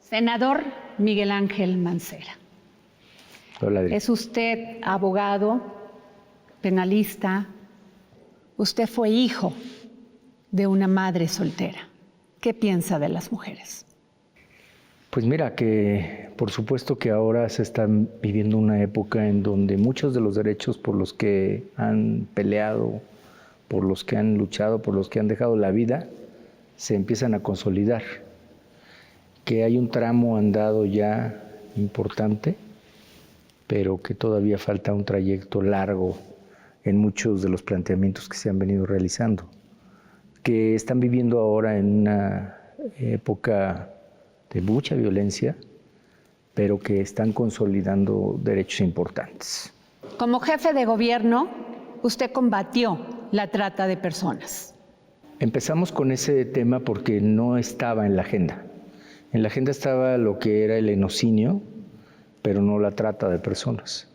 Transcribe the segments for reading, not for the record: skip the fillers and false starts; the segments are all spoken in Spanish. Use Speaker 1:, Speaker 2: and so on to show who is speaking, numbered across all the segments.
Speaker 1: Senador Miguel Ángel Mancera.
Speaker 2: Hola, Adri.
Speaker 1: Es usted abogado, penalista. Usted fue hijo de una madre soltera. ¿Qué piensa de las mujeres?
Speaker 2: Pues mira, que por supuesto que ahora se está viviendo una época en donde muchos de los derechos por los que han peleado, por los que han luchado, por los que han dejado la vida, se empiezan a consolidar. Que hay un tramo andado ya importante, pero que todavía falta un trayecto largo en muchos de los planteamientos que se han venido realizando, que están viviendo ahora en una época de mucha violencia, pero que están consolidando derechos importantes.
Speaker 1: Como jefe de gobierno, usted combatió la trata de personas.
Speaker 2: Empezamos con ese tema porque no estaba en la agenda. En la agenda estaba lo que era el enocinio, pero no la trata de personas.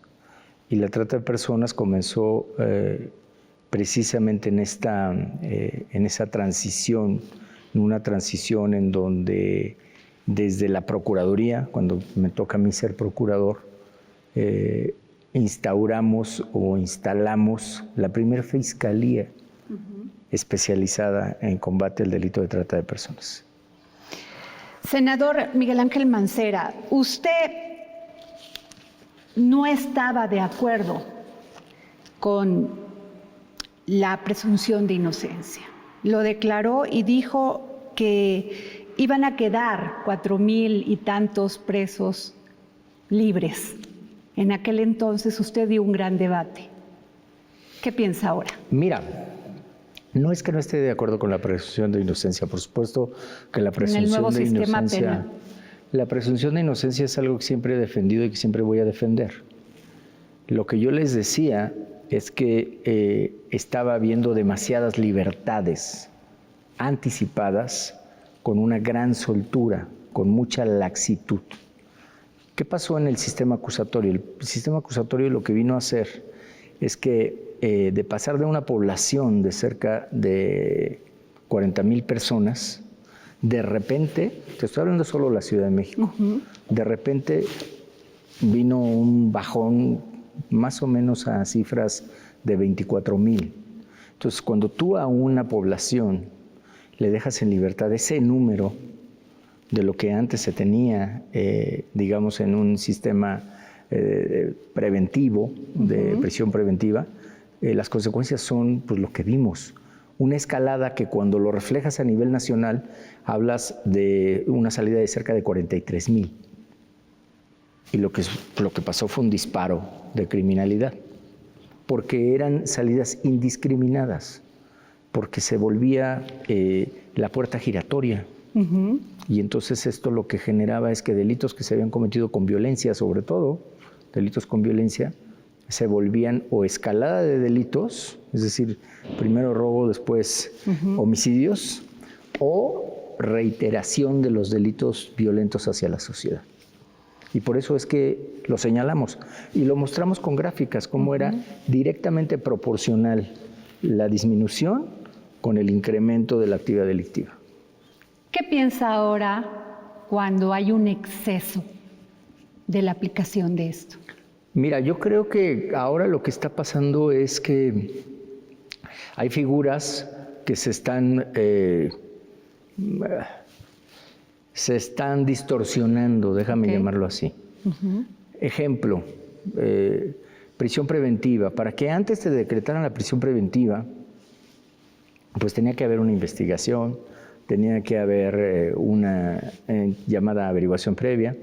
Speaker 2: Y la trata de personas comenzó precisamente en esa transición, en una transición en donde desde la Procuraduría, cuando me toca a mí ser procurador, instauramos o instalamos la primera fiscalía especializada en combate al delito de trata de personas.
Speaker 1: Senador Miguel Ángel Mancera, usted no estaba de acuerdo con la presunción de inocencia. Lo declaró y dijo que iban a quedar 4,000 y tantos presos libres. En aquel entonces usted dio un gran debate. ¿Qué piensa ahora?
Speaker 2: Mira, no es que no esté de acuerdo con la presunción de inocencia, por supuesto que la presunción de inocencia, la presunción de inocencia es algo que siempre he defendido y que siempre voy a defender. Lo que yo les decía es que estaba habiendo demasiadas libertades anticipadas con una gran soltura, con mucha laxitud. ¿Qué pasó en el sistema acusatorio? El sistema acusatorio lo que vino a hacer es que de pasar de una población de cerca de 40,000 personas, de repente, te estoy hablando solo de la Ciudad de México, de repente vino un bajón más o menos a cifras de 24,000. Entonces, cuando tú a una población le dejas en libertad ese número de lo que antes se tenía, digamos, en un sistema preventivo, de prisión preventiva, las consecuencias son pues, lo que vimos. Una escalada que cuando lo reflejas a nivel nacional, hablas de una salida de cerca de 43,000. Y lo que pasó fue un disparo de criminalidad, porque eran salidas indiscriminadas, porque se volvía la puerta giratoria. Y entonces esto lo que generaba es que delitos que se habían cometido con violencia, sobre todo, delitos con violencia, se volvían o escalada de delitos, es decir, primero robo, después homicidios, o reiteración de los delitos violentos hacia la sociedad. Y por eso es que lo señalamos y lo mostramos con gráficas, cómo era directamente proporcional la disminución con el incremento de la actividad delictiva.
Speaker 1: ¿Qué piensa ahora cuando hay un exceso de la aplicación de esto?
Speaker 2: Mira, yo creo que ahora lo que está pasando es que hay figuras que se están distorsionando, déjame llamarlo así. Ejemplo, prisión preventiva. Para que antes te decretaran la prisión preventiva, pues tenía que haber una investigación, tenía que haber una llamada averiguación previa,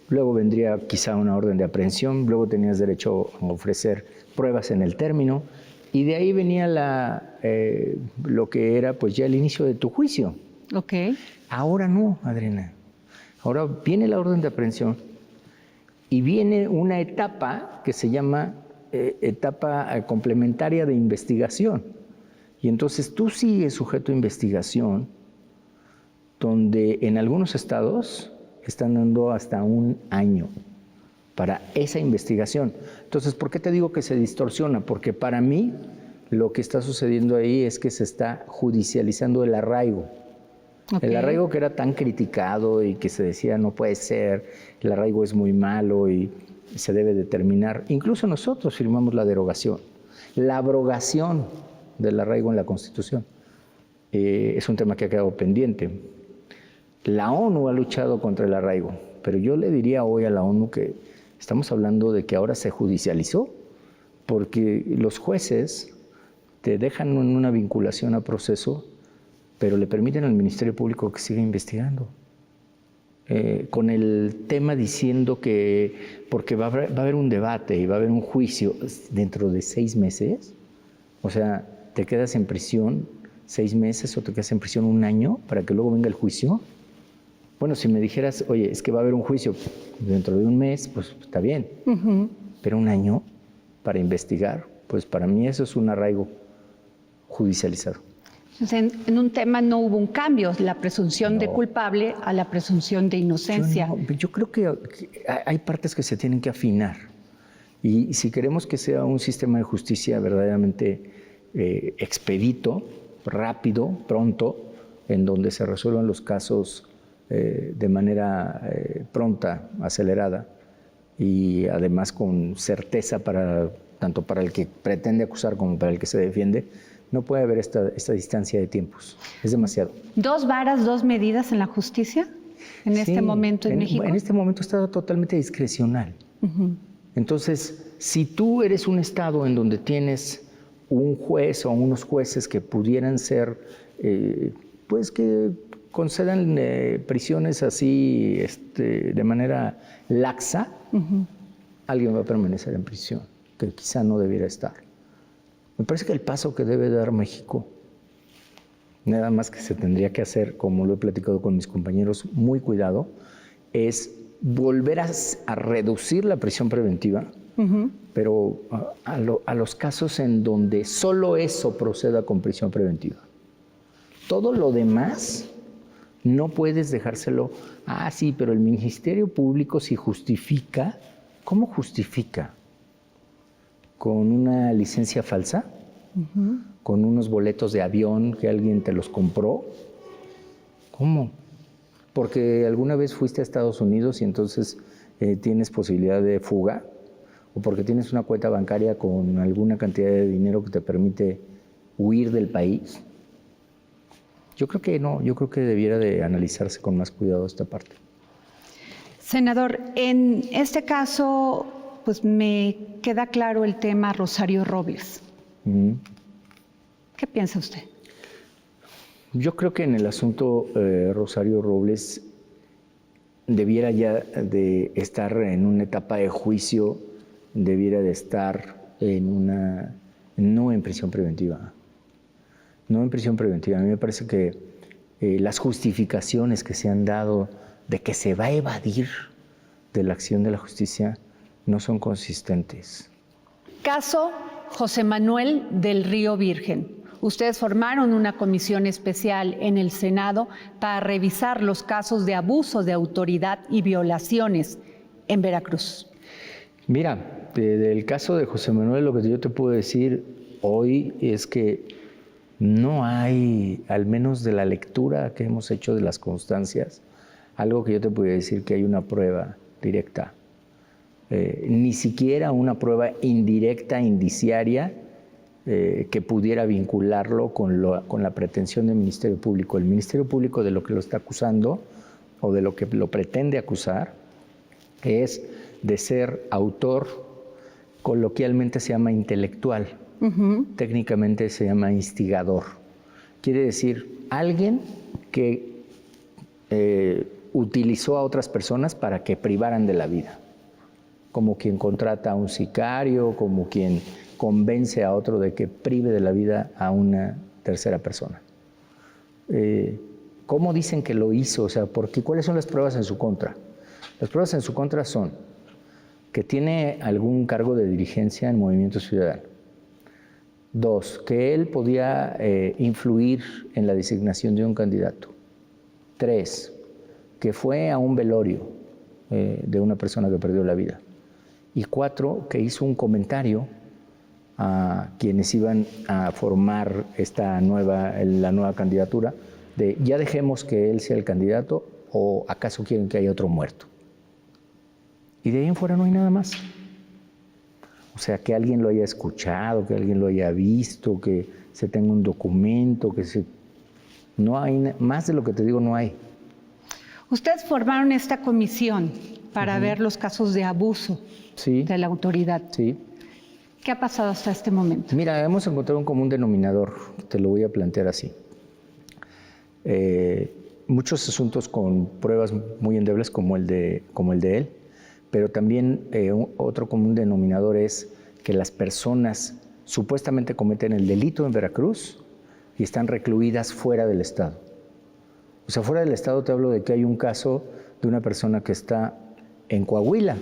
Speaker 2: luego vendría quizá una orden de aprehensión, luego tenías derecho a ofrecer pruebas en el término, y de ahí venía lo que era pues ya el inicio de tu juicio. Ahora no, Adriana. Ahora viene la orden de aprehensión y viene una etapa que se llama etapa complementaria de investigación. Y entonces tú sigues sujeto a investigación, donde en algunos estados están dando hasta 1 año para esa investigación. Entonces, ¿por qué te digo que se distorsiona? Porque para mí lo que está sucediendo ahí es que se está judicializando el arraigo. Okay. El arraigo que era tan criticado y que se decía no puede ser, el arraigo es muy malo y se debe determinar. Incluso nosotros firmamos la derogación, la abrogación del arraigo en la Constitución. Es un tema que ha quedado pendiente. La ONU ha luchado contra el arraigo, pero yo le diría hoy a la ONU que estamos hablando de que ahora se judicializó, porque los jueces te dejan en una vinculación a proceso, pero le permiten al Ministerio Público que siga investigando. Con el tema diciendo que, porque va a haber un debate y va a haber un juicio dentro de 6 meses, o sea, te quedas en prisión 6 meses o te quedas en prisión 1 año para que luego venga el juicio. Bueno, si me dijeras, oye, es que va a haber un juicio dentro de 1 mes, pues está bien, pero 1 año para investigar, pues para mí eso es un arraigo judicializado.
Speaker 1: Entonces, en un tema no hubo un cambio, la presunción de culpable a la presunción de inocencia.
Speaker 2: Yo creo que hay partes que se tienen que afinar. Y si queremos que sea un sistema de justicia verdaderamente expedito, rápido, pronto, en donde se resuelvan los casos de manera pronta, acelerada, y además con certeza tanto para el que pretende acusar como para el que se defiende, no puede haber esta distancia de tiempos. Es demasiado.
Speaker 1: 2 varas, 2 medidas en la justicia en este momento en México.
Speaker 2: En este momento está totalmente discrecional. Entonces, si tú eres un estado en donde tienes un juez o unos jueces que pudieran ser, pues que concedan prisiones así de manera laxa, alguien va a permanecer en prisión, que quizá no debiera estar. Me parece que el paso que debe dar México, nada más que se tendría que hacer, como lo he platicado con mis compañeros, muy cuidado, es volver a reducir la prisión preventiva, pero a los casos en donde solo eso proceda con prisión preventiva. Todo lo demás no puedes dejárselo, sí, pero el Ministerio Público si justifica, ¿cómo justifica? ¿Con una licencia falsa? ¿Con unos boletos de avión que alguien te los compró? ¿Cómo? Porque alguna vez fuiste a Estados Unidos y entonces tienes posibilidad de fuga, o porque tienes una cuenta bancaria con alguna cantidad de dinero que te permite huir del país. Yo creo que no, yo creo que debiera de analizarse con más cuidado esta parte.
Speaker 1: Senador, en este caso, pues me queda claro el tema Rosario Robles. ¿Qué piensa usted?
Speaker 2: Yo creo que en el asunto Rosario Robles debiera ya de estar en una etapa de juicio, debiera de estar no en prisión preventiva. No en prisión preventiva. A mí me parece que las justificaciones que se han dado de que se va a evadir de la acción de la justicia no son consistentes.
Speaker 1: Caso José Manuel del Río Virgen. Ustedes formaron una comisión especial en el Senado para revisar los casos de abuso de autoridad y violaciones en Veracruz.
Speaker 2: Mira, del caso de José Manuel, lo que yo te puedo decir hoy es que no hay, al menos de la lectura que hemos hecho de las constancias, algo que yo te pueda decir que hay una prueba directa. Ni siquiera una prueba indirecta, indiciaria, que pudiera vincularlo con la pretensión del Ministerio Público. El Ministerio Público de lo que lo está acusando o de lo que lo pretende acusar es de ser autor, coloquialmente se llama intelectual, técnicamente se llama instigador. Quiere decir alguien que utilizó a otras personas para que privaran de la vida, como quien contrata a un sicario, como quien convence a otro de que prive de la vida a una tercera persona. ¿Cómo dicen que lo hizo? O sea, ¿cuáles son las pruebas en su contra? Las pruebas en su contra son que tiene algún cargo de dirigencia en Movimiento Ciudadano. 2, que él podía influir en la designación de un candidato. 3, que fue a un velorio de una persona que perdió la vida. Y 4, que hizo un comentario a quienes iban a formar la nueva candidatura de ya dejemos que él sea el candidato o acaso quieren que haya otro muerto. Y de ahí en fuera no hay nada más. O sea, que alguien lo haya escuchado, que alguien lo haya visto, que se tenga un documento, no hay, más de lo que te digo no hay.
Speaker 1: Ustedes formaron esta comisión para ver los casos de abuso de la autoridad.
Speaker 2: Sí.
Speaker 1: ¿Qué ha pasado hasta este momento?
Speaker 2: Mira, hemos encontrado un común denominador, te lo voy a plantear así. Muchos asuntos con pruebas muy endebles como el de él, pero también otro común denominador es que las personas supuestamente cometen el delito en Veracruz y están recluidas fuera del Estado. O sea, fuera del Estado te hablo de que hay un caso de una persona que está en Coahuila.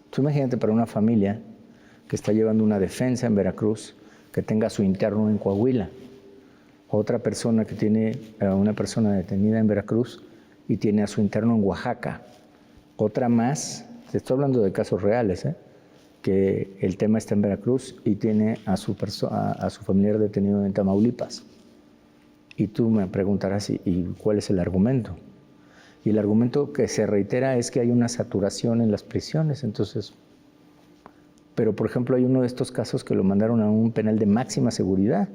Speaker 2: Tú imagínate para una familia que está llevando una defensa en Veracruz, que tenga a su interno en Coahuila. Otra persona que tiene a una persona detenida en Veracruz y tiene a su interno en Oaxaca. Otra más, te estoy hablando de casos reales, que el tema está en Veracruz y tiene a su familiar detenido en Tamaulipas. Y tú me preguntarás, ¿y cuál es el argumento? Y el argumento que se reitera es que hay una saturación en las prisiones, entonces... Pero, por ejemplo, hay uno de estos casos que lo mandaron a un penal de máxima seguridad.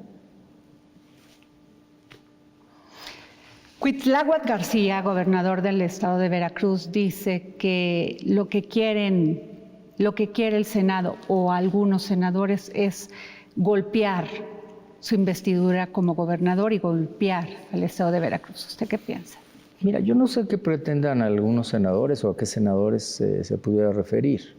Speaker 1: Cuitláhuac García, gobernador del estado de Veracruz, dice que lo que quiere el Senado o algunos senadores es golpear su investidura como gobernador y golpear al estado de Veracruz. ¿Usted qué piensa?
Speaker 2: Mira, yo no sé qué pretendan algunos senadores o a qué senadores se pudiera referir,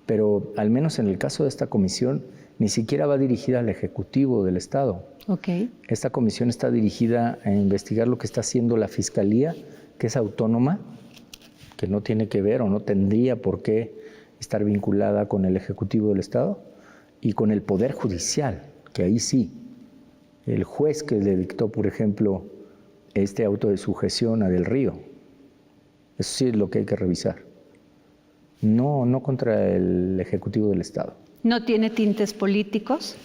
Speaker 2: pero al menos en el caso de esta comisión ni siquiera va dirigida al Ejecutivo del Estado.
Speaker 1: Okay.
Speaker 2: Esta comisión está dirigida a investigar lo que está haciendo la Fiscalía, que es autónoma, que no tiene que ver o no tendría por qué estar vinculada con el Ejecutivo del Estado, y con el Poder Judicial, que ahí sí, el juez que le dictó, por ejemplo, este auto de sujeción a Del Río, eso sí es lo que hay que revisar. No contra el Ejecutivo del Estado.
Speaker 1: ¿No tiene tintes políticos?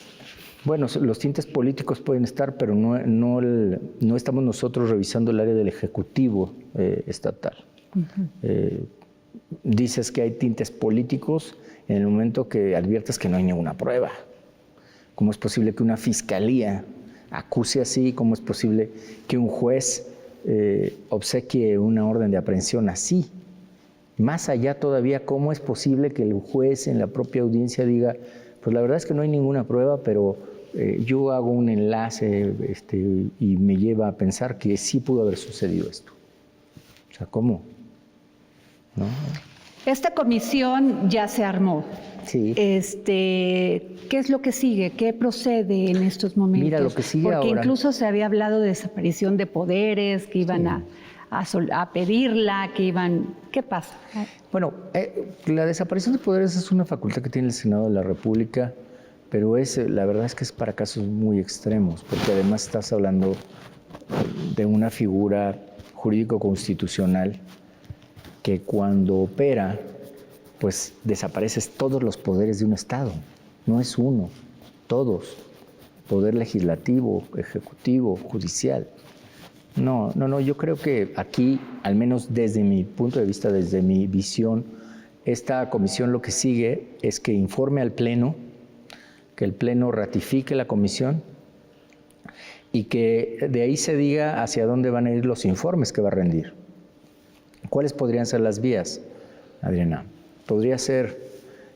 Speaker 2: Bueno, los tintes políticos pueden estar, pero no estamos nosotros revisando el área del Ejecutivo estatal. Uh-huh. Dices que hay tintes políticos en el momento que adviertes que no hay ninguna prueba. ¿Cómo es posible que una fiscalía acuse así? ¿Cómo es posible que un juez obsequie una orden de aprehensión así? Más allá todavía, ¿cómo es posible que el juez en la propia audiencia diga, pues la verdad es que no hay ninguna prueba, pero yo hago un enlace y me lleva a pensar que sí pudo haber sucedido esto? O sea, ¿cómo? ¿No?
Speaker 1: Esta comisión ya se armó.
Speaker 2: Sí.
Speaker 1: ¿Qué es lo que sigue? ¿Qué procede en estos momentos?
Speaker 2: Mira, lo que sigue
Speaker 1: Porque
Speaker 2: ahora...
Speaker 1: incluso se había hablado de desaparición de poderes, que iban a pedirla, que iban... ¿Qué pasa?
Speaker 2: Bueno, la desaparición de poderes es una facultad que tiene el Senado de la República, pero la verdad es que es para casos muy extremos, porque además estás hablando de una figura jurídico-constitucional que cuando opera, pues desapareces todos los poderes de un Estado. No es uno, todos. Poder legislativo, ejecutivo, judicial. No, yo creo que aquí, al menos desde mi punto de vista, desde mi visión, esta comisión lo que sigue es que informe al Pleno, que el Pleno ratifique la comisión y que de ahí se diga hacia dónde van a ir los informes que va a rendir. ¿Cuáles podrían ser las vías, Adriana? Podría ser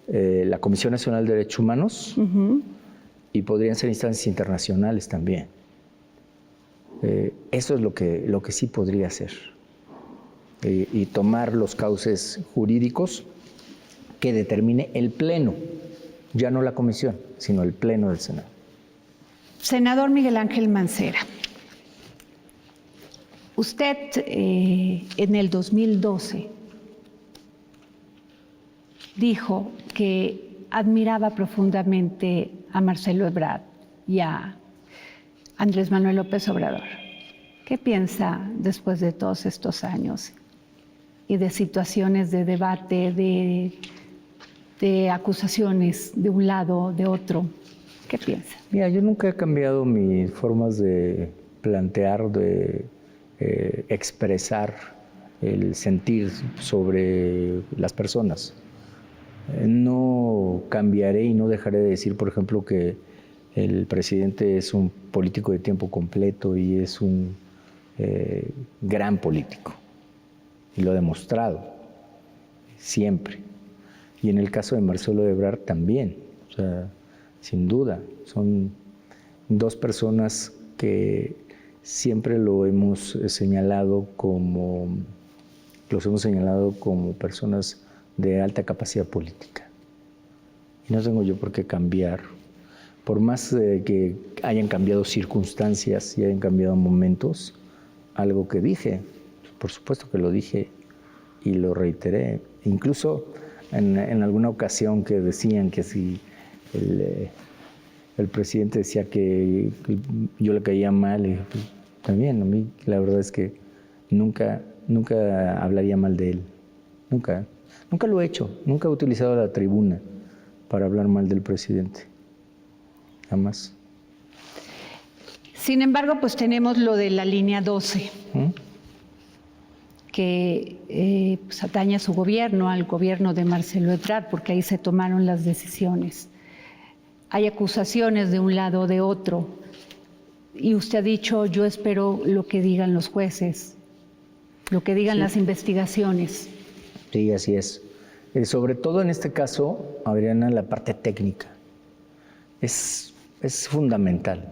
Speaker 2: la Comisión Nacional de Derechos Humanos, uh-huh, y podrían ser instancias internacionales también. Eso es lo que sí podría hacer. Y tomar los cauces jurídicos que determine el Pleno, ya no la Comisión, sino el Pleno del Senado.
Speaker 1: Senador Miguel Ángel Mancera, usted en el 2012 dijo que admiraba profundamente a Marcelo Ebrard y a Andrés Manuel López Obrador. ¿Qué piensa después de todos estos años y de situaciones de debate, de acusaciones de un lado, de otro? ¿Qué piensa?
Speaker 2: Mira, yo nunca he cambiado mis formas de plantear, de expresar el sentir sobre las personas. No cambiaré y no dejaré de decir, por ejemplo, que el presidente es un político de tiempo completo y es un gran político. Y lo ha demostrado, siempre. Y en el caso de Marcelo Ebrard también. O sea, sin duda, son dos personas que siempre los hemos señalado como personas de alta capacidad política. Y no tengo yo por qué cambiar. Por más que hayan cambiado circunstancias y hayan cambiado momentos, algo que dije, por supuesto que lo dije y lo reiteré. Incluso en alguna ocasión que decían que si el presidente decía que yo le caía mal, y pues, también a mí la verdad es que nunca hablaría mal de él, nunca lo he hecho, nunca he utilizado la tribuna para hablar mal del presidente, jamás.
Speaker 1: Sin embargo, pues tenemos lo de la línea 12, que pues atañe a su gobierno, al gobierno de Marcelo Ebrard, porque ahí se tomaron las decisiones. Hay acusaciones de un lado o de otro, y usted ha dicho, yo espero lo que digan los jueces, lo que digan las investigaciones.
Speaker 2: Sí, así es. Sobre todo en este caso, Adriana, la parte técnica es fundamental.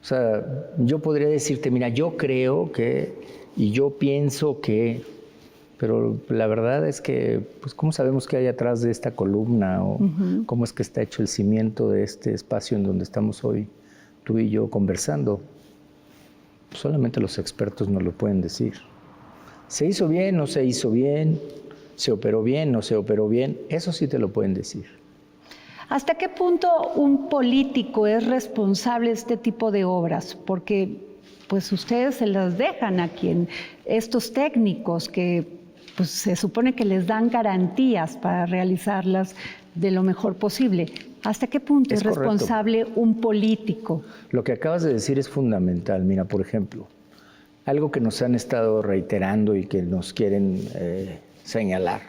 Speaker 2: O sea, yo podría decirte, mira, yo creo que, y yo pienso que, pero la verdad es que, pues, ¿cómo sabemos qué hay atrás de esta columna? O cómo es que está hecho el cimiento de este espacio en donde estamos hoy, tú y yo, conversando. Solamente los expertos nos lo pueden decir. ¿Se hizo bien? ¿No se hizo bien? ¿Se operó bien? ¿No se operó bien? Eso sí te lo pueden decir.
Speaker 1: ¿Hasta qué punto un político es responsable de este tipo de obras? Porque pues ustedes se las dejan a estos técnicos que pues, se supone que les dan garantías para realizarlas de lo mejor posible. ¿Hasta qué punto es responsable un político?
Speaker 2: Lo que acabas de decir es fundamental. Mira, por ejemplo, algo que nos han estado reiterando y que nos quieren señalar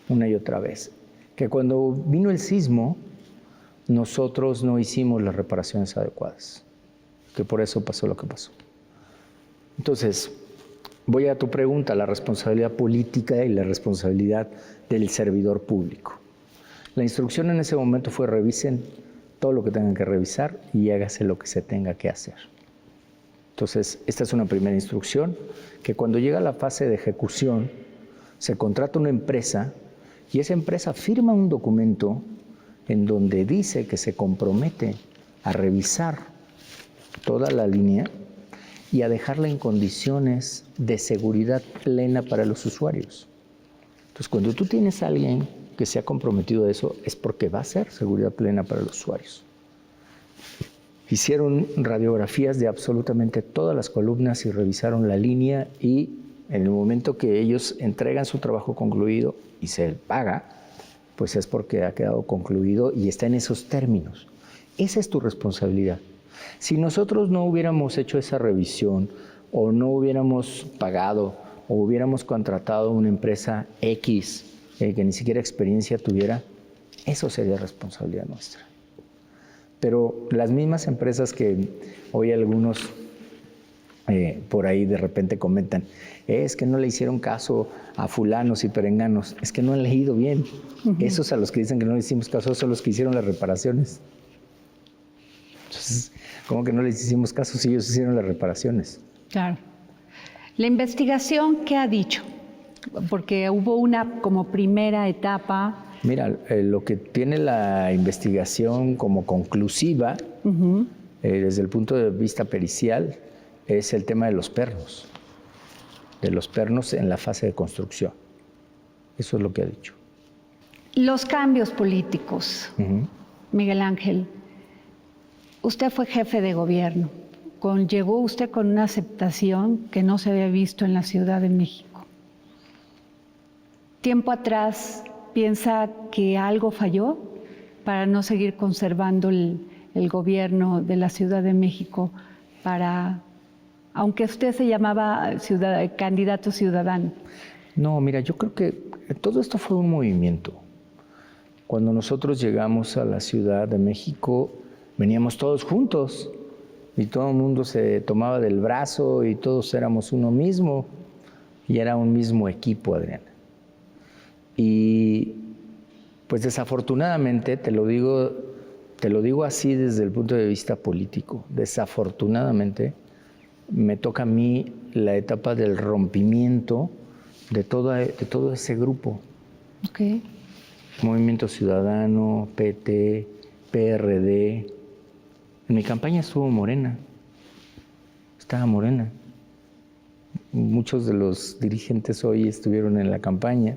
Speaker 2: una y otra vez, que cuando vino el sismo, nosotros no hicimos las reparaciones adecuadas, que por eso pasó lo que pasó. Entonces, voy a tu pregunta, la responsabilidad política y la responsabilidad del servidor público. La instrucción en ese momento fue revisen todo lo que tengan que revisar y hágase lo que se tenga que hacer. Entonces, esta es una primera instrucción, que cuando llega la fase de ejecución, se contrata una empresa y esa empresa firma un documento en donde dice que se compromete a revisar toda la línea y a dejarla en condiciones de seguridad plena para los usuarios. Entonces, cuando tú tienes a alguien que se ha comprometido a eso, es porque va a ser seguridad plena para los usuarios. Hicieron radiografías de absolutamente todas las columnas y revisaron la línea y en el momento que ellos entregan su trabajo concluido y se paga, pues es porque ha quedado concluido y está en esos términos. Esa es tu responsabilidad. Si nosotros no hubiéramos hecho esa revisión o no hubiéramos pagado o hubiéramos contratado a una empresa X que ni siquiera experiencia tuviera, eso sería responsabilidad nuestra. Pero las mismas empresas que hoy algunos por ahí de repente comentan, es que no le hicieron caso a fulanos y perenganos, es que no han leído bien. Esos a los que dicen que no le hicimos caso son los que hicieron las reparaciones. Entonces, ¿cómo que no les hicimos caso si ellos hicieron las reparaciones?
Speaker 1: Claro. La investigación, ¿qué ha dicho? Porque hubo una como primera etapa.
Speaker 2: Mira, lo que tiene la investigación como conclusiva, desde el punto de vista pericial, es el tema de los pernos en la fase de construcción. Eso es lo que ha dicho.
Speaker 1: Los cambios políticos, Miguel Ángel, usted fue jefe de gobierno, llegó usted con una aceptación que no se había visto en la Ciudad de México. Tiempo atrás, ¿piensa que algo falló para no seguir conservando el gobierno de la Ciudad de México para aunque usted se llamaba candidato ciudadano?
Speaker 2: No, mira, yo creo que todo esto fue un movimiento. Cuando nosotros llegamos a la Ciudad de México, veníamos todos juntos y todo el mundo se tomaba del brazo y todos éramos uno mismo y era un mismo equipo, Adriana. Y pues desafortunadamente, te lo digo así desde el punto de vista político, desafortunadamente me toca a mí la etapa del rompimiento de todo ese grupo.
Speaker 1: Okay.
Speaker 2: Movimiento Ciudadano, PT, PRD. En mi campaña estuvo Morena. Estaba Morena. Muchos de los dirigentes hoy estuvieron en la campaña.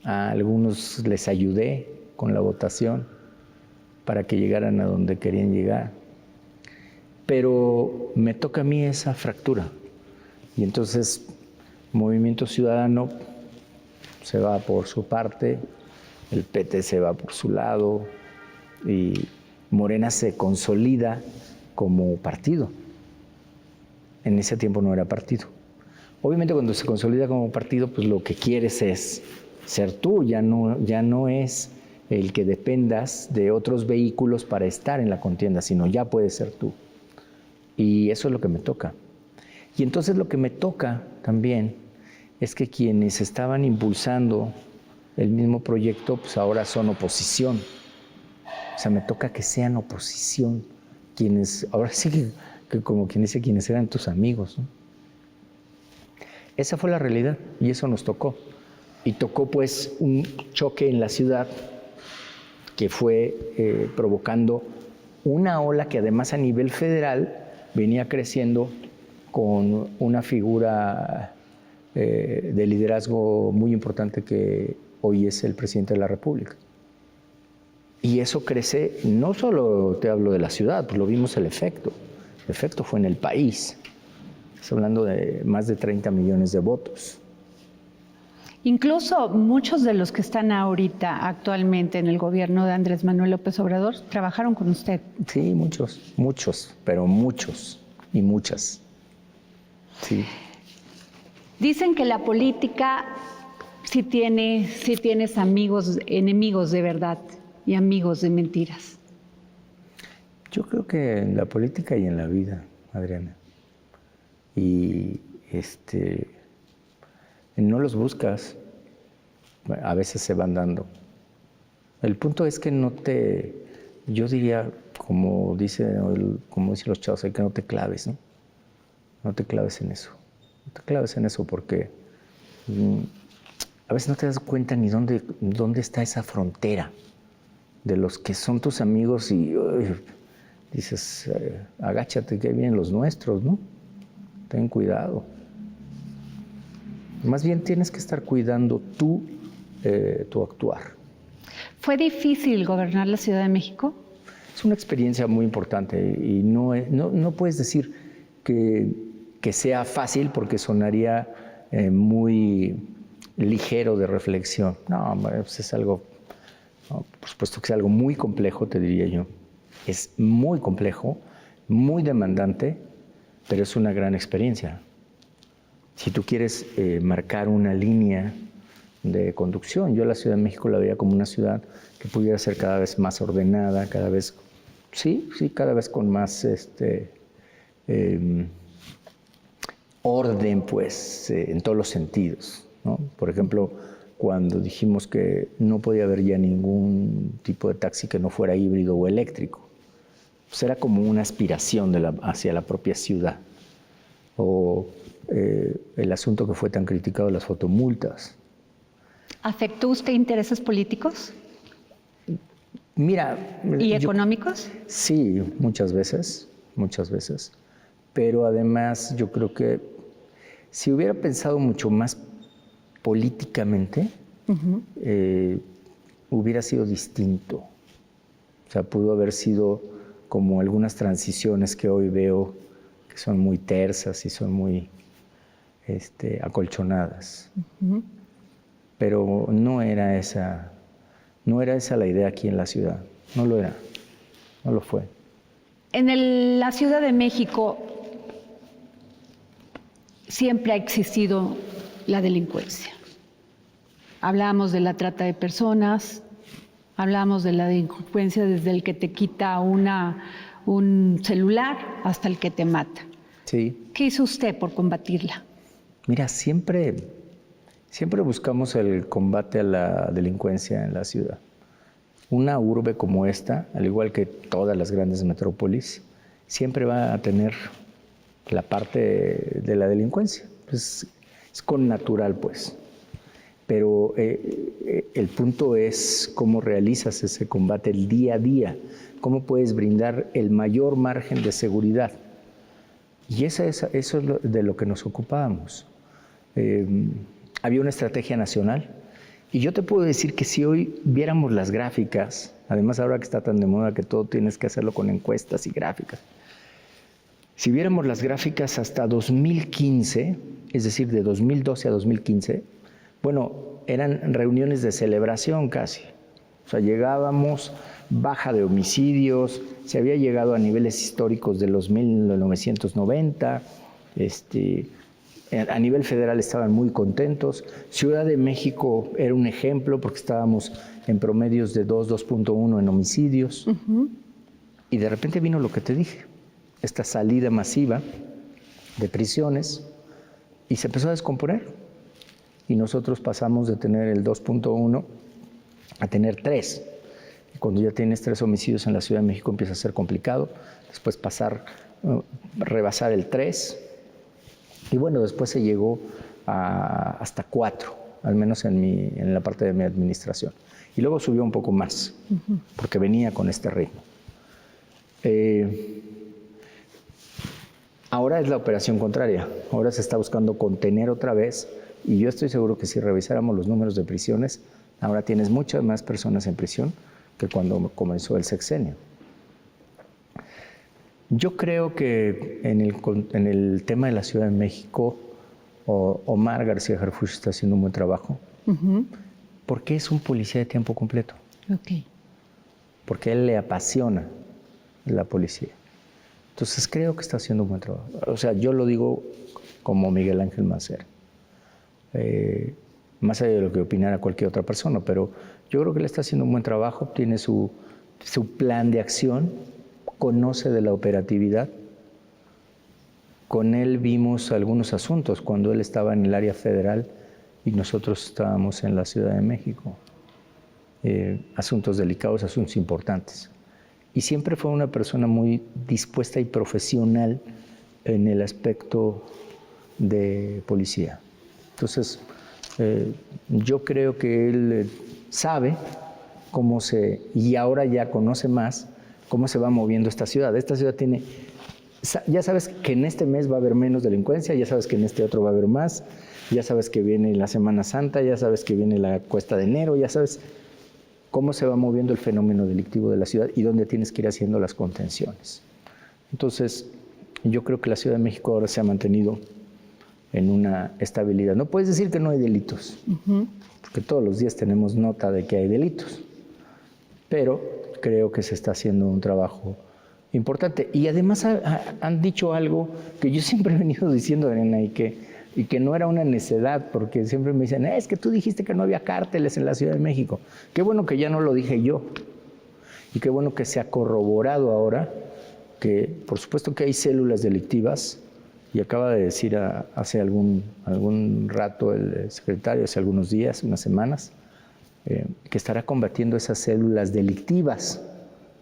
Speaker 2: A algunos les ayudé con la votación para que llegaran a donde querían llegar. Pero me toca a mí esa fractura. Y entonces Movimiento Ciudadano se va por su parte, el PT se va por su lado y Morena se consolida como partido. En ese tiempo no era partido. Obviamente cuando se consolida como partido, pues lo que quieres es ser tú, ya no es el que dependas de otros vehículos para estar en la contienda, sino ya puedes ser tú. Y eso es lo que me toca. Y entonces lo que me toca también es que quienes estaban impulsando el mismo proyecto, pues ahora son oposición. O sea, me toca que sean oposición. Ahora sí que como quien dice, quienes eran tus amigos, ¿no? Esa fue la realidad y eso nos tocó. Y tocó pues un choque en la ciudad que fue provocando una ola que además a nivel federal venía creciendo con una figura de liderazgo muy importante que hoy es el presidente de la República. Y eso crece, no solo te hablo de la ciudad, pues lo vimos el efecto fue en el país. Estás hablando de más de 30 millones de votos.
Speaker 1: Incluso muchos de los que están ahorita actualmente en el gobierno de Andrés Manuel López Obrador trabajaron con usted.
Speaker 2: Sí, muchos, pero muchos y muchas. Sí.
Speaker 1: Dicen que la política sí tienes enemigos de verdad y amigos de mentiras.
Speaker 2: Yo creo que en la política y en la vida, Adriana. Y no los buscas, a veces se van dando. El punto es que yo diría, como dicen los chavos, hay que no te claves, ¿no? No te claves en eso. No te claves en eso porque a veces no te das cuenta ni dónde está esa frontera de los que son tus amigos y dices, agáchate que ahí vienen los nuestros, ¿no? Ten cuidado. Más bien tienes que estar cuidando tu actuar.
Speaker 1: ¿Fue difícil gobernar la Ciudad de México?
Speaker 2: Es una experiencia muy importante y no puedes decir que sea fácil porque sonaría muy ligero de reflexión. No, pues es algo, no, por supuesto que es algo muy complejo, te diría yo. Es muy complejo, muy demandante, pero es una gran experiencia. Si tú quieres marcar una línea de conducción, yo la Ciudad de México la veía como una ciudad que pudiera ser cada vez más ordenada, cada vez con más orden, pues, en todos los sentidos, ¿no? Por ejemplo, cuando dijimos que no podía haber ya ningún tipo de taxi que no fuera híbrido o eléctrico, pues era como una aspiración hacia la propia ciudad. O el asunto que fue tan criticado de las fotomultas.
Speaker 1: ¿Afectó usted intereses políticos?
Speaker 2: Mira...
Speaker 1: ¿Y económicos?
Speaker 2: Sí, muchas veces. Pero además yo creo que si hubiera pensado mucho más políticamente, hubiera sido distinto. O sea, pudo haber sido como algunas transiciones que hoy veo que son muy tersas y son muy acolchonadas. Pero no era esa la idea aquí en la ciudad. No lo era, no lo fue.
Speaker 1: En la Ciudad de México, siempre ha existido la delincuencia. Hablamos de la trata de personas, hablamos de la delincuencia desde el que te quita un celular hasta el que te mata.
Speaker 2: Sí.
Speaker 1: ¿Qué hizo usted por combatirla?
Speaker 2: Mira, siempre buscamos el combate a la delincuencia en la ciudad. Una urbe como esta, al igual que todas las grandes metrópolis, siempre va a tener la parte de la delincuencia. Es connatural, pues. Pero el punto es cómo realizas ese combate el día a día, cómo puedes brindar el mayor margen de seguridad. Y eso es de lo que nos ocupábamos. Había una estrategia nacional. Y yo te puedo decir que si hoy viéramos las gráficas, además ahora que está tan de moda que todo tienes que hacerlo con encuestas y gráficas, si viéramos las gráficas hasta 2015, es decir, de 2012 a 2015, bueno, eran reuniones de celebración casi. O sea, llegábamos, baja de homicidios, se había llegado a niveles históricos de los 1990, a nivel federal estaban muy contentos. Ciudad de México era un ejemplo porque estábamos en promedios de 2.1 en homicidios. Y de repente vino lo que te dije, esta salida masiva de prisiones y se empezó a descomponer. Y nosotros pasamos de tener el 2.1 a tener 3. Y cuando ya tienes 3 homicidios en la Ciudad de México empieza a ser complicado. Después rebasar el 3. Y bueno, después se llegó hasta 4, al menos en la parte de mi administración. Y luego subió un poco más, porque venía con este ritmo. Ahora es la operación contraria. Ahora se está buscando contener otra vez. Y yo estoy seguro que si revisáramos los números de prisiones, ahora tienes muchas más personas en prisión que cuando comenzó el sexenio. Yo creo que en el tema de la Ciudad de México, Omar García Harfuch está haciendo un buen trabajo, porque es un policía de tiempo completo. Porque a él le apasiona la policía. Entonces creo que está haciendo un buen trabajo. O sea, yo lo digo como Miguel Ángel Mancera. Más allá de lo que opinara cualquier otra persona, pero yo creo que él está haciendo un buen trabajo, tiene su plan de acción, conoce de la operatividad. Con él vimos algunos asuntos cuando él estaba en el área federal y nosotros estábamos en la Ciudad de México. Asuntos delicados, asuntos importantes. Y siempre fue una persona muy dispuesta y profesional en el aspecto de policía. Entonces, yo creo que él sabe y ahora ya conoce más cómo se va moviendo esta ciudad. Esta ciudad tiene, ya sabes que en este mes va a haber menos delincuencia, ya sabes que en este otro va a haber más, ya sabes que viene la Semana Santa, ya sabes que viene la Cuesta de Enero, ya sabes cómo se va moviendo el fenómeno delictivo de la ciudad y dónde tienes que ir haciendo las contenciones. Entonces, yo creo que la Ciudad de México ahora se ha mantenido en una estabilidad. No puedes decir que no hay delitos, porque todos los días tenemos nota de que hay delitos, pero creo que se está haciendo un trabajo importante. Y además han dicho algo que yo siempre he venido diciendo, Adriana, y que no era una necedad, porque siempre me dicen, es que tú dijiste que no había cárteles en la Ciudad de México. Qué bueno que ya no lo dije yo, y qué bueno que se ha corroborado ahora que, por supuesto que hay células delictivas, y acaba de decir hace algún rato el secretario, hace algunos días, unas semanas, que estará combatiendo esas células delictivas,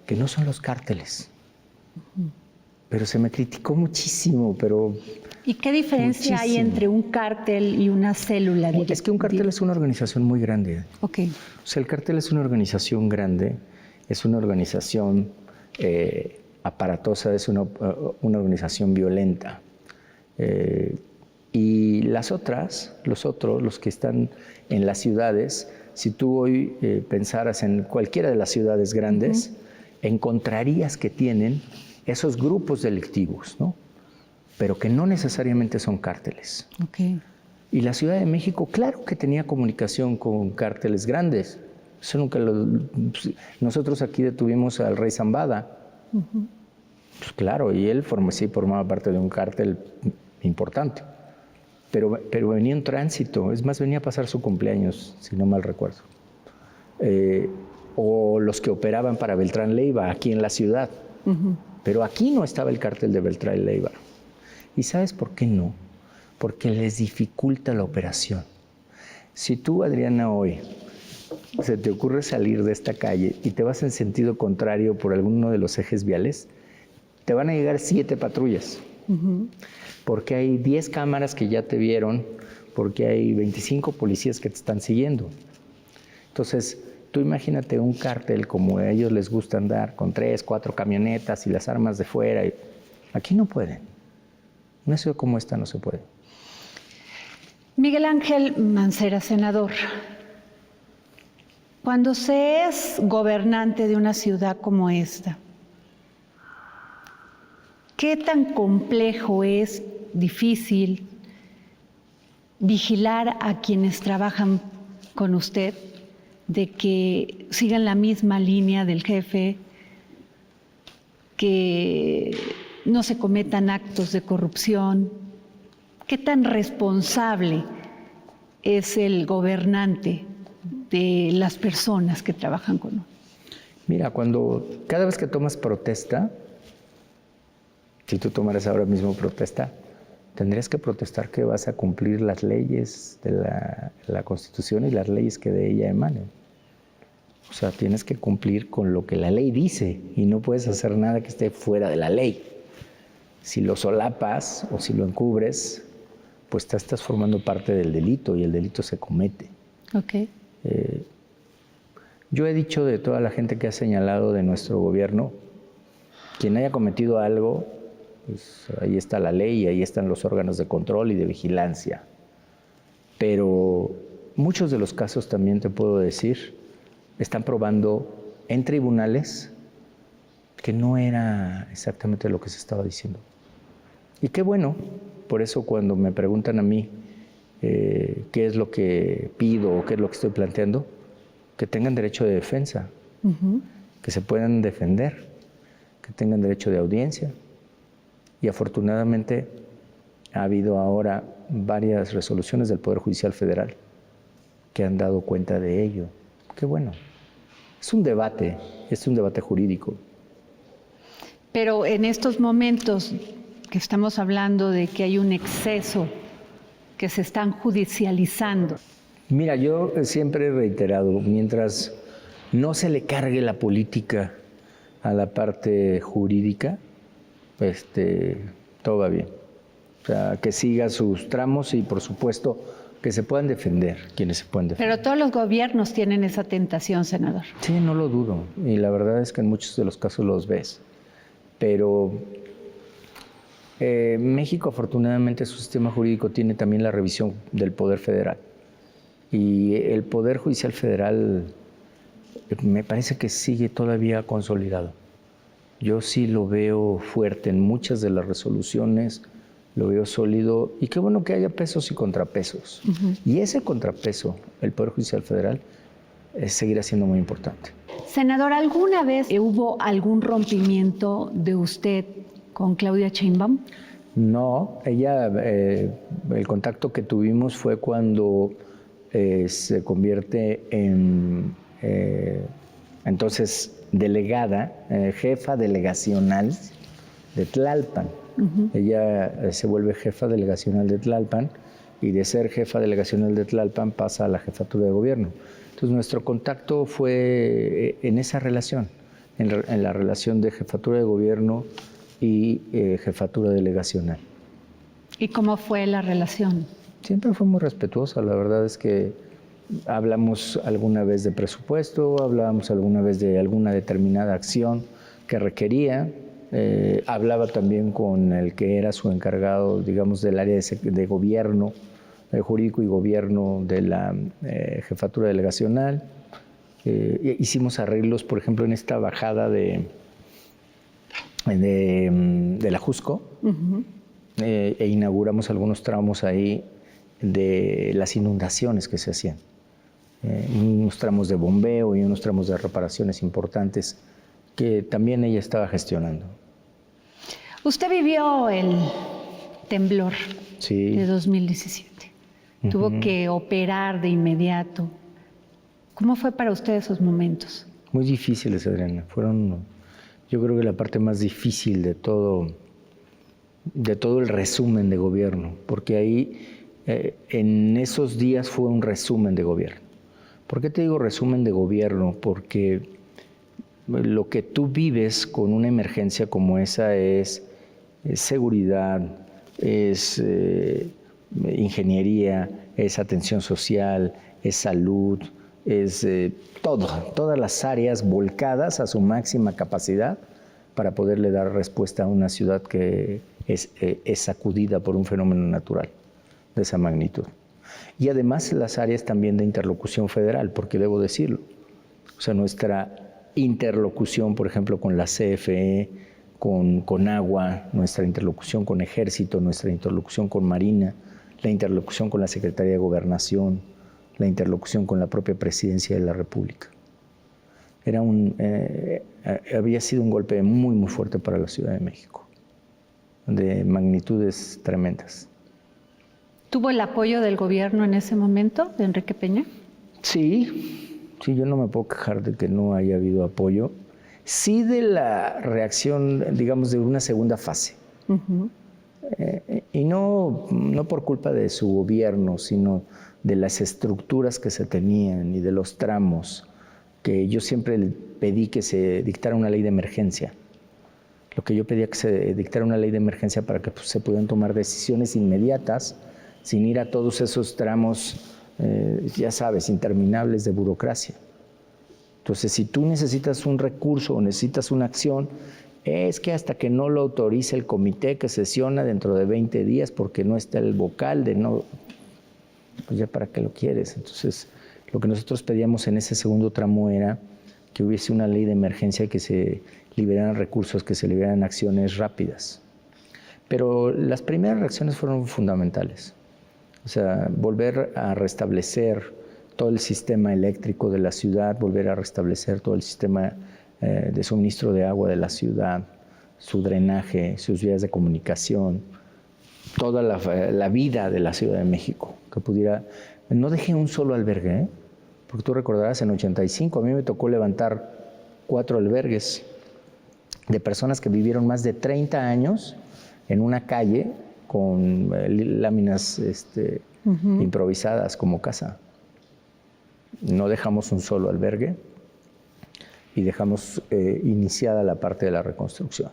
Speaker 2: que no son los cárteles. Pero se me criticó muchísimo, pero...
Speaker 1: ¿Y qué diferencia hay entre un cártel y una célula?
Speaker 2: Es que un cártel es una organización muy grande.
Speaker 1: O
Speaker 2: sea, el cártel es una organización grande, es una organización aparatosa, es una organización violenta. Y los que están en las ciudades, si tú hoy pensaras en cualquiera de las ciudades grandes, encontrarías que tienen esos grupos delictivos, ¿no? Pero que no necesariamente son cárteles. Y la Ciudad de México, claro que tenía comunicación con cárteles grandes. Eso nunca nosotros aquí detuvimos al Rey Zambada. Pues claro, y él sí formaba parte de un cártel importante. pero venía en tránsito, es más, venía a pasar su cumpleaños, si no mal recuerdo. O los que operaban para Beltrán Leiva aquí en la ciudad. Pero aquí no estaba el cártel de Beltrán Leiva. ¿Y sabes por qué no? Porque les dificulta la operación. Si tú, Adriana, hoy se te ocurre salir de esta calle y te vas en sentido contrario por alguno de los ejes viales, te van a llegar 7 patrullas. Porque hay 10 cámaras que ya te vieron, porque hay 25 policías que te están siguiendo. Entonces, tú imagínate un cártel como a ellos les gusta andar con 3, 4 camionetas y las armas de fuera. Aquí no pueden. Una ciudad como esta no se puede.
Speaker 1: Miguel Ángel Mancera, senador, cuando se es gobernante de una ciudad como esta, ¿qué tan complejo es, difícil, vigilar a quienes trabajan con usted, de que sigan la misma línea del jefe, que no se cometan actos de corrupción? ¿Qué tan responsable es el gobernante de las personas que trabajan con uno?
Speaker 2: Mira, cada vez que tomas protesta, si tú tomaras ahora mismo protesta, tendrías que protestar que vas a cumplir las leyes de la Constitución y las leyes que de ella emanen. O sea, tienes que cumplir con lo que la ley dice y no puedes hacer nada que esté fuera de la ley. Si lo solapas o si lo encubres, pues te estás formando parte del delito y el delito se comete.
Speaker 1: Okay.
Speaker 2: Yo he dicho de toda la gente que ha señalado de nuestro gobierno, quien haya cometido algo, pues ahí está la ley y ahí están los órganos de control y de vigilancia. Pero muchos de los casos, también te puedo decir, están probando en tribunales que no era exactamente lo que se estaba diciendo. Y qué bueno, por eso cuando me preguntan a mí qué es lo que pido o qué es lo que estoy planteando, que tengan derecho de defensa, que se puedan defender, que tengan derecho de audiencia. Y afortunadamente ha habido ahora varias resoluciones del Poder Judicial Federal que han dado cuenta de ello. Qué bueno. Es un debate jurídico.
Speaker 1: Pero en estos momentos que estamos hablando de que hay un exceso, que se están judicializando.
Speaker 2: Mira, yo siempre he reiterado, mientras no se le cargue la política a la parte jurídica, todo va bien. O sea, que siga sus tramos y, por supuesto, que se puedan defender quienes se pueden defender.
Speaker 1: Pero todos los gobiernos tienen esa tentación, senador.
Speaker 2: Sí, no lo dudo. Y la verdad es que en muchos de los casos los ves. Pero México, afortunadamente, su sistema jurídico tiene también la revisión del Poder Federal. Y el Poder Judicial Federal me parece que sigue todavía consolidado. Yo sí lo veo fuerte en muchas de las resoluciones, lo veo sólido, y qué bueno que haya pesos y contrapesos. Y ese contrapeso, el Poder Judicial Federal, seguirá siendo muy importante.
Speaker 1: Senador, ¿alguna vez hubo algún rompimiento de usted con Claudia Sheinbaum?
Speaker 2: No, ella, el contacto que tuvimos fue cuando se convierte en entonces delegada, jefa delegacional de Tlalpan. Ella se vuelve jefa delegacional de Tlalpan y de ser jefa delegacional de Tlalpan pasa a la jefatura de gobierno. Entonces nuestro contacto fue en esa relación, en la relación de jefatura de gobierno y jefatura delegacional.
Speaker 1: ¿Y cómo fue la relación?
Speaker 2: Siempre fue muy respetuosa. La verdad es que hablamos alguna vez de presupuesto, hablábamos alguna vez de alguna determinada acción que requería. Hablaba también con el que era su encargado, digamos, del área de gobierno, jurídico y gobierno de la jefatura delegacional. Hicimos arreglos, por ejemplo, en esta bajada de la Jusco, e inauguramos algunos tramos ahí de las inundaciones que se hacían. Unos tramos de bombeo y unos tramos de reparaciones importantes que también ella estaba gestionando.
Speaker 1: Usted vivió el temblor. de 2017. Tuvo que operar de inmediato. ¿Cómo fue para usted esos momentos?
Speaker 2: Muy difíciles, Adriana. Fueron, yo creo que la parte más difícil de todo el resumen de gobierno, porque ahí, en esos días fue un resumen de gobierno. ¿Por qué te digo resumen de gobierno? Porque lo que tú vives con una emergencia como esa es seguridad, es ingeniería, es atención social, es salud, es todas las áreas volcadas a su máxima capacidad para poderle dar respuesta a una ciudad que es sacudida por un fenómeno natural de esa magnitud. Y además las áreas también de interlocución federal, porque debo decirlo, o sea, nuestra interlocución, por ejemplo, con la CFE, con Agua, nuestra interlocución con Ejército, nuestra interlocución con Marina, la interlocución con la Secretaría de Gobernación, la interlocución con la propia Presidencia de la República. Había sido un golpe muy, muy fuerte para la Ciudad de México, de magnitudes tremendas.
Speaker 1: ¿Tuvo el apoyo del gobierno en ese momento, de Enrique Peña?
Speaker 2: Sí, yo no me puedo quejar de que no haya habido apoyo. Sí de la reacción, digamos, de una segunda fase. Y no por culpa de su gobierno, sino de las estructuras que se tenían y de los tramos, que yo siempre pedí que se dictara una ley de emergencia. Lo que yo pedía que se dictara una ley de emergencia para que se pudieran tomar decisiones inmediatas, sin ir a todos esos tramos, ya sabes, interminables de burocracia. Entonces, si tú necesitas un recurso o necesitas una acción, es que hasta que no lo autorice el comité que sesiona dentro de 20 días porque no está el vocal de no, pues ya para qué lo quieres. Entonces, lo que nosotros pedíamos en ese segundo tramo era que hubiese una ley de emergencia, que se liberaran recursos, que se liberaran acciones rápidas. Pero las primeras reacciones fueron fundamentales. O sea, volver a restablecer todo el sistema eléctrico de la ciudad, volver a restablecer todo el sistema de suministro de agua de la ciudad, su drenaje, sus vías de comunicación, toda la vida de la Ciudad de México, que pudiera... No dejé un solo albergue, porque tú recordarás, en 85 a mí me tocó levantar 4 albergues de personas que vivieron más de 30 años en una calle con láminas improvisadas como casa. No dejamos un solo albergue y dejamos iniciada la parte de la reconstrucción.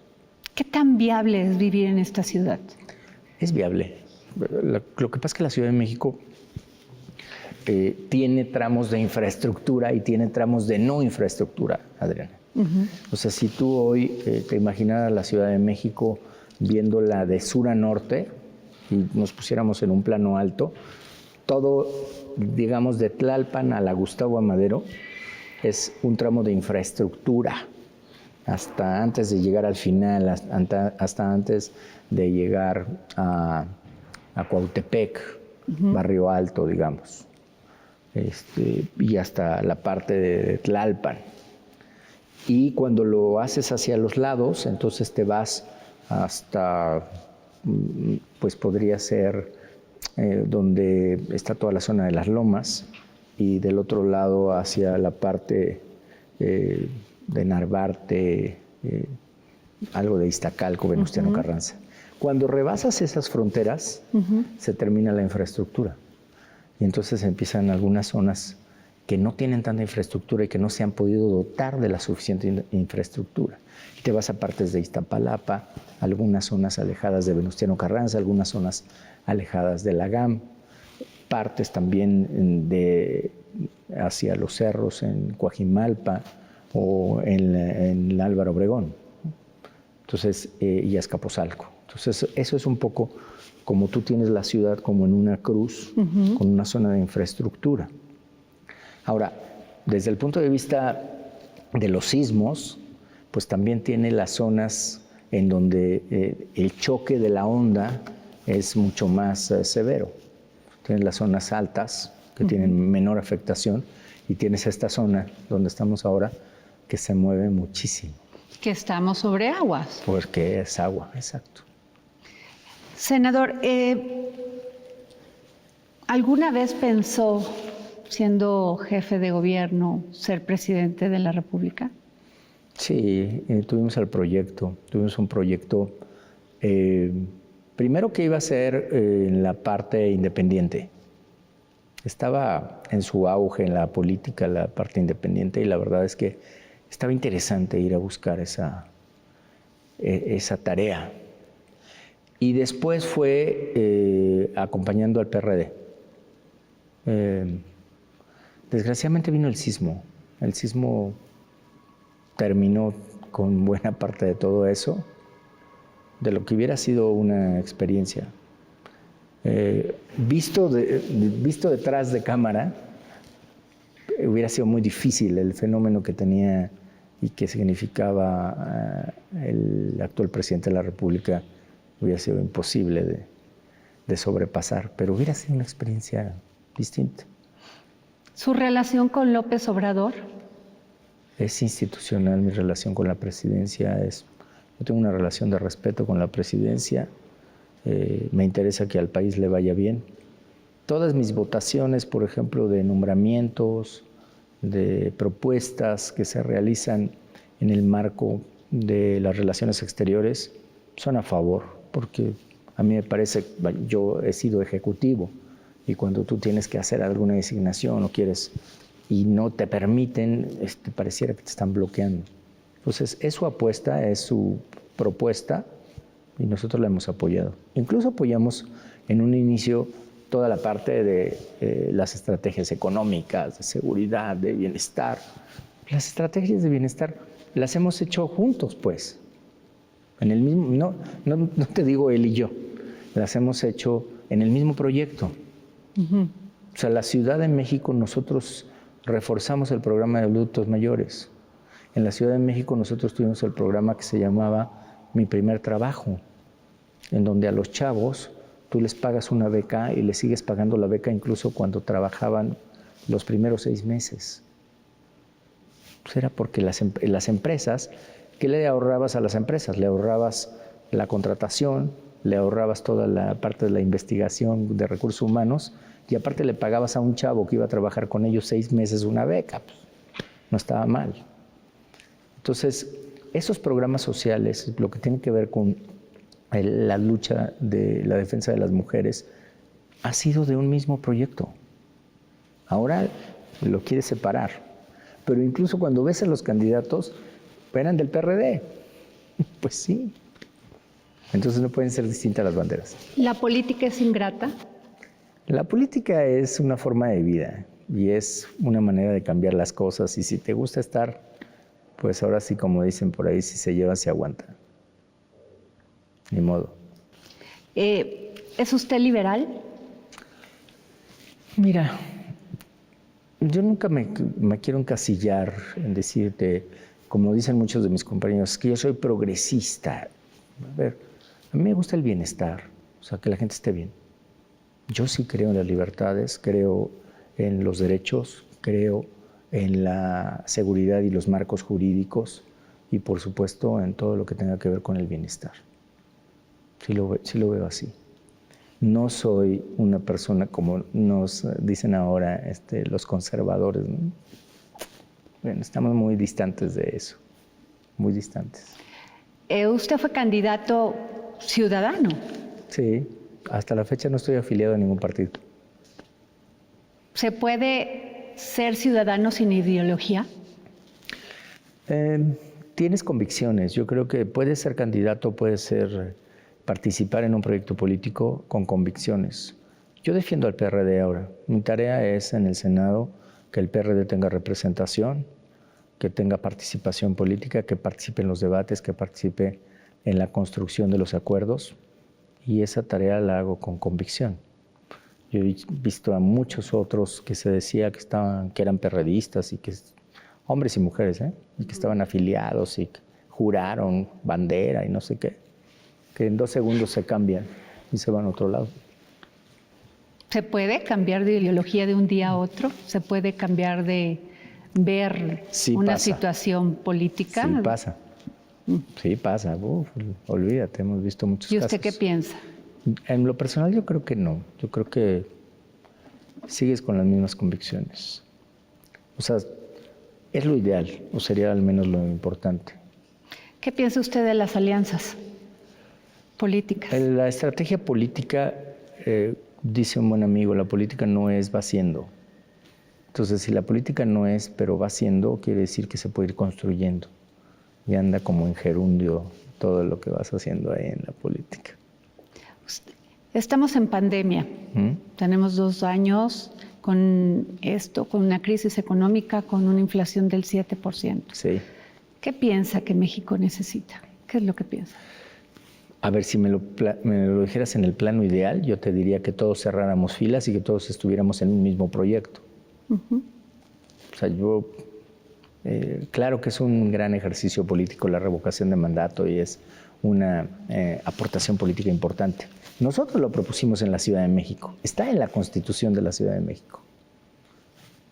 Speaker 1: ¿Qué tan viable es vivir en esta ciudad?
Speaker 2: Es viable. Lo que pasa es que la Ciudad de México tiene tramos de infraestructura y tiene tramos de no infraestructura, Adriana. O sea, si tú hoy te imaginaras la Ciudad de México viéndola de sur a norte y nos pusiéramos en un plano alto, todo, digamos, de Tlalpan a la Gustavo Amadero es un tramo de infraestructura, hasta antes de llegar al final, hasta antes de llegar a Cuautepec, Barrio Alto, digamos, y hasta la parte de Tlalpan. Y cuando lo haces hacia los lados, entonces te vas hasta, pues podría ser donde está toda la zona de las Lomas, y del otro lado hacia la parte de Narvarte, algo de Iztacalco, Venustiano Carranza. Cuando rebasas esas fronteras, se termina la infraestructura. Y entonces empiezan algunas zonas que no tienen tanta infraestructura y que no se han podido dotar de la suficiente infraestructura. Y te vas a partes de Iztapalapa, algunas zonas alejadas de Venustiano Carranza, algunas zonas alejadas de la GAM, partes también hacia los cerros en Coajimalpa o en Álvaro Obregón. Entonces, y Azcapotzalco. Entonces, eso es un poco como tú tienes la ciudad como en una cruz, con una zona de infraestructura. Ahora, desde el punto de vista de los sismos, pues también tiene las zonas en donde el choque de la onda es mucho más severo. Tienes las zonas altas, que tienen menor afectación, y tienes esta zona donde estamos ahora, que se mueve muchísimo.
Speaker 1: Que estamos sobre aguas.
Speaker 2: Porque es agua, exacto.
Speaker 1: Senador, ¿alguna vez pensó, siendo jefe de gobierno, ser presidente de la República?
Speaker 2: Sí, tuvimos un proyecto, primero que iba a ser en la parte independiente. Estaba en su auge en la política, la parte independiente, y la verdad es que estaba interesante ir a buscar esa tarea. Y después fue acompañando al PRD. Desgraciadamente vino el sismo. El sismo terminó con buena parte de todo eso, de lo que hubiera sido una experiencia. Visto detrás de cámara, hubiera sido muy difícil el fenómeno que tenía y que significaba el actual presidente de la República. Hubiera sido imposible de sobrepasar, pero hubiera sido una experiencia distinta.
Speaker 1: ¿Su relación con López Obrador?
Speaker 2: Es institucional mi relación con la presidencia. Yo tengo una relación de respeto con la presidencia. Me interesa que al país le vaya bien. Todas mis votaciones, por ejemplo, de nombramientos, de propuestas que se realizan en el marco de las relaciones exteriores, son a favor, porque a mí me parece, yo he sido ejecutivo, y cuando tú tienes que hacer alguna designación o quieres y no te permiten, pareciera que te están bloqueando. Entonces, es su apuesta, es su propuesta, y nosotros la hemos apoyado. Incluso apoyamos en un inicio toda la parte de las estrategias económicas, de seguridad, de bienestar. Las estrategias de bienestar las hemos hecho juntos, pues. En el mismo, no te digo él y yo, las hemos hecho en el mismo proyecto. O sea, la Ciudad de México, nosotros reforzamos el programa de adultos mayores. En la Ciudad de México nosotros tuvimos el programa que se llamaba Mi Primer Trabajo, en donde a los chavos tú les pagas una beca y les sigues pagando la beca incluso cuando trabajaban los primeros 6 meses. Pues era porque las empresas, ¿qué le ahorrabas a las empresas? Le ahorrabas la contratación, le ahorrabas toda la parte de la investigación de recursos humanos, y aparte le pagabas a un chavo que iba a trabajar con ellos 6 meses una beca. Pues, no estaba mal. Entonces, esos programas sociales, lo que tiene que ver con la lucha de la defensa de las mujeres, ha sido de un mismo proyecto. Ahora lo quiere separar, pero incluso cuando ves a los candidatos, eran del PRD. Pues sí. Entonces no pueden ser distintas las banderas.
Speaker 1: ¿La política es ingrata?
Speaker 2: La política es una forma de vida y es una manera de cambiar las cosas, y si te gusta estar, pues ahora sí, como dicen por ahí, si se lleva, se aguanta. Ni modo.
Speaker 1: ¿Es usted liberal?
Speaker 2: Mira, yo nunca me quiero encasillar en decirte, como dicen muchos de mis compañeros, que yo soy progresista. A ver, a mí me gusta el bienestar, o sea, que la gente esté bien. Yo sí creo en las libertades, creo en los derechos, creo en la seguridad y los marcos jurídicos, y por supuesto en todo lo que tenga que ver con el bienestar. Sí lo veo así. No soy una persona como nos dicen ahora los conservadores, ¿no? Bueno, estamos muy distantes de eso, muy distantes.
Speaker 1: Usted fue candidato ciudadano.
Speaker 2: Sí, hasta la fecha no estoy afiliado a ningún partido.
Speaker 1: ¿Se puede ser ciudadano sin ideología?
Speaker 2: Tienes convicciones. Yo creo que puedes ser candidato, puedes participar en un proyecto político con convicciones. Yo defiendo al PRD ahora. Mi tarea es en el Senado que el PRD tenga representación, que tenga participación política, que participe en los debates, que participe en la construcción de los acuerdos, y esa tarea la hago con convicción. Yo he visto a muchos otros que se decía que eran perredistas, y que hombres y mujeres, y que estaban afiliados y que juraron bandera y no sé qué, que en 2 segundos se cambian y se van a otro lado.
Speaker 3: ¿Se puede cambiar de ideología de un día a otro? ¿Se puede cambiar de ver una situación política?
Speaker 2: Sí pasa. Sí pasa. Olvídate, hemos visto muchos casos.
Speaker 3: ¿Y usted qué piensa?
Speaker 2: En lo personal yo creo que no. Yo creo que sigues con las mismas convicciones. O sea, es lo ideal, o sería al menos lo importante.
Speaker 3: ¿Qué piensa usted de las alianzas políticas?
Speaker 2: La estrategia política, dice un buen amigo, la política no es va siendo. Entonces, si la política no es, pero va siendo, quiere decir que se puede ir construyendo. Y anda como en gerundio todo lo que vas haciendo ahí en la política.
Speaker 3: Estamos en pandemia. Tenemos 2 años con esto, con una crisis económica, con una inflación del 7%.
Speaker 2: Sí.
Speaker 3: ¿Qué piensa que México necesita? ¿Qué es lo que piensa?
Speaker 2: A ver, si me lo dijeras en el plano ideal, yo te diría que todos cerráramos filas y que todos estuviéramos en un mismo proyecto. O sea, claro que es un gran ejercicio político la revocación de mandato y es una aportación política importante. Nosotros lo propusimos en la Ciudad de México, está en la Constitución de la Ciudad de México.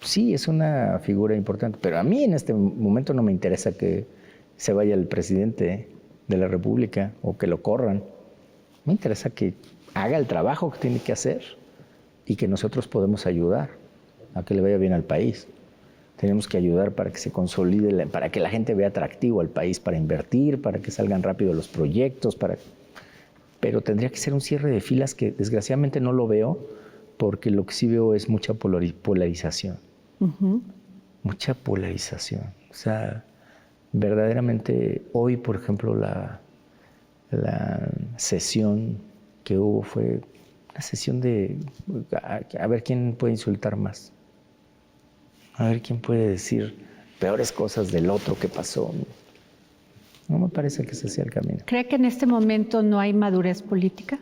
Speaker 2: Sí, es una figura importante, pero a mí en este momento no me interesa que se vaya el presidente de la República o que lo corran. Me interesa que haga el trabajo que tiene que hacer y que nosotros podemos ayudar a que le vaya bien al país. Tenemos que ayudar para que se consolide, para que la gente vea atractivo al país, para invertir, para que salgan rápido los proyectos, pero tendría que ser un cierre de filas que desgraciadamente no lo veo, porque lo que sí veo es mucha polarización. Mucha polarización. O sea, verdaderamente hoy, por ejemplo, la sesión que hubo fue una sesión de a ver quién puede insultar más. A ver quién puede decir peores cosas del otro que pasó. No me parece que ese sea el camino.
Speaker 3: ¿Cree que en este momento no hay madurez política?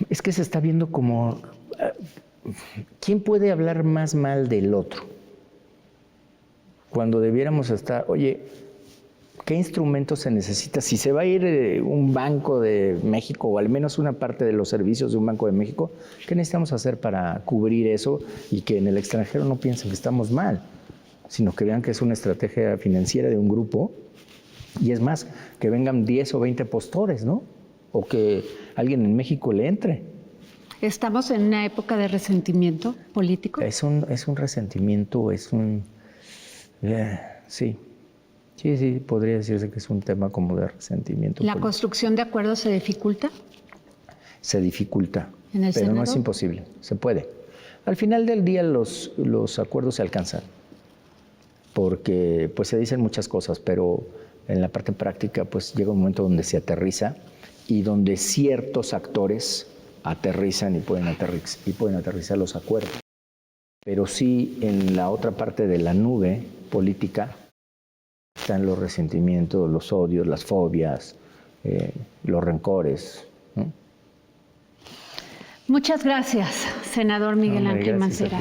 Speaker 2: Es que se está viendo como ¿quién puede hablar más mal del otro? Cuando debiéramos estar, oye, ¿qué instrumento se necesita? Si se va a ir un Banco de México o al menos una parte de los servicios de un Banco de México, ¿qué necesitamos hacer para cubrir eso y que en el extranjero no piensen que estamos mal, sino que vean que es una estrategia financiera de un grupo? Y es más, que vengan 10 o 20 postores, ¿no? O que alguien en México le entre.
Speaker 3: ¿Estamos en una época de resentimiento político?
Speaker 2: Es un resentimiento, sí. Sí, podría decirse que es un tema como de resentimiento.
Speaker 3: ¿La construcción de acuerdos se dificulta?
Speaker 2: Se dificulta,
Speaker 3: ¿En el
Speaker 2: pero
Speaker 3: Senado?
Speaker 2: no es imposible, se puede. Al final del día los acuerdos se alcanzan, porque pues se dicen muchas cosas, pero en la parte práctica pues llega un momento donde se aterriza y donde ciertos actores aterrizan y pueden aterrizar los acuerdos. Pero sí, en la otra parte de la nube política están los resentimientos, los odios, las fobias, los rencores, ¿no?
Speaker 3: Muchas gracias, senador Miguel Ángel Mancera.